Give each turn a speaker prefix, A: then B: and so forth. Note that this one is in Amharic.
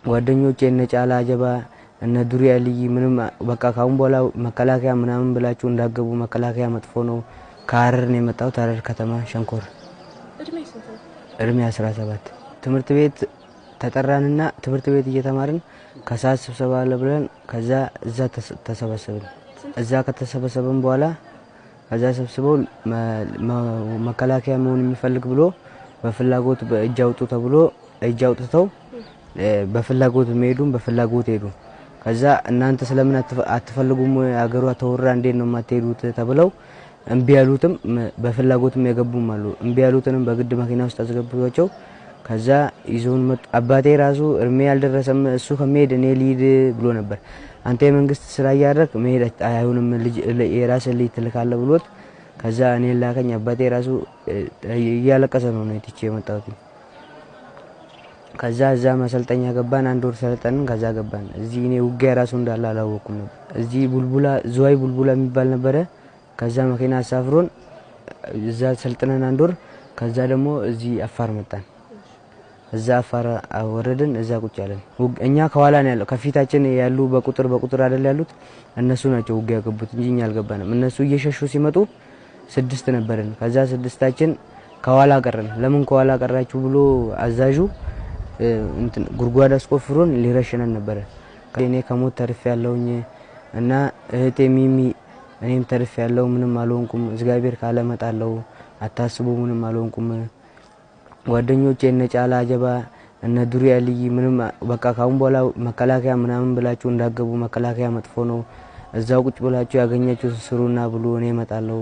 A: ጓደኞቼ እነ ጫላ አጀባ እነ ዱሪ አልይ ምንም በቃ ካሁን በኋላ መከላከያ ምናምን ብላችሁ እንዳገቡ መከላከያ መጥፎ ነው። ከሐረር ነው የመጣሁት። ሐረር ከተማ ሸንኮር። እድሜ 17 ትምህርት ቤት ተጠራንና ትምህርት ቤት እየተማርን ከሰዓት ስብሰባ አለ ብለን ከዛ እዛ ተሰበሰብን። እዛ ከተሰበሰብን በኋላ ከዛ ሰብስበው መከላከያ መሆን የሚፈልግ ብሎ በፍላጎት በእጅ አውጡ ተብሎ እጅ አውጥተው በፍላጎት መሄዱን በፍላጎት ሄዱ። ከዛ እናንተ ስለምን አትፈልጉም አገሯ ተወራ እንዴት ነው የማትሄዱት ተብለው እምቢ ያሉትም በፍላጎትም የገቡም አሉ። እምቢ ያሉትንም በግድ መኪና ውስጥ አስገብቷቸው ከዛ ይዞን መጡ። አባቴ ራሱ እርሜ ያልደረሰም እሱ ከመሄድ እኔ ልሂድ ብሎ ነበር። አንተ የመንግስት ስራ ያያረክ መሄድ አይሆንም ልጅ የራስህ ልጅ ትልካለህ ብሎት ከዛ እኔ ላከኝ። አባቴ ራሱ እያለቀሰ ነው እትቼ የመጣሁት። ከዛ እዛ ማሰልጠኛ ገባን። አንድ ወር ሰለጠንን። ከዛ ገባን። እዚህ እኔ ውጊያ ራሱ እንዳለ አላወኩም ነበር። እዚህ ቡልቡላ ዝዋይ ቡልቡላ የሚባል ነበረ። ከዛ መኪና አሳፍሮን እዛ ሰልጥነን አንድ ወር ከዛ ደግሞ እዚህ አፋር መጣን። እዛ አፋር ወረድን። እዛ ቁጭ ያለን እኛ ከኋላ ነው ያለው። ከፊታችን ያሉ በቁጥር አይደል ያሉት እነሱ ናቸው ውጊያ ገቡት እንጂ እኛ አልገባንም። እነሱ እየሸሹ ሲመጡ 6 ነበርን። ከዛ 6ታችን ከኋላ ቀረን። ለምን ከኋላ ቀራችሁ ብሎ አዛዡ ጉርጓድ አስቆፍሮን ሊረሽነን ነበር። እኔ ከሞት ተርፍ ያለውኝ እና እህቴ ሚሚ እኔም ተርፍ ያለው ምንም አልሆንኩም። እግዚአብሔር ካለ መጣለው አታስቡ ምንም አልሆንኩም። ጓደኞቼ እነ ጫላ አጀባ እነ ዱሪ አልይ ምንም በቃ ካሁን በኋላ መከላከያ ምናምን ብላችሁ እንዳገቡ መከላከያ መጥፎ ነው። እዛው ቁጭ ብላችሁ ያገኛችሁ ስሩና ብሎ እኔ መጣለው።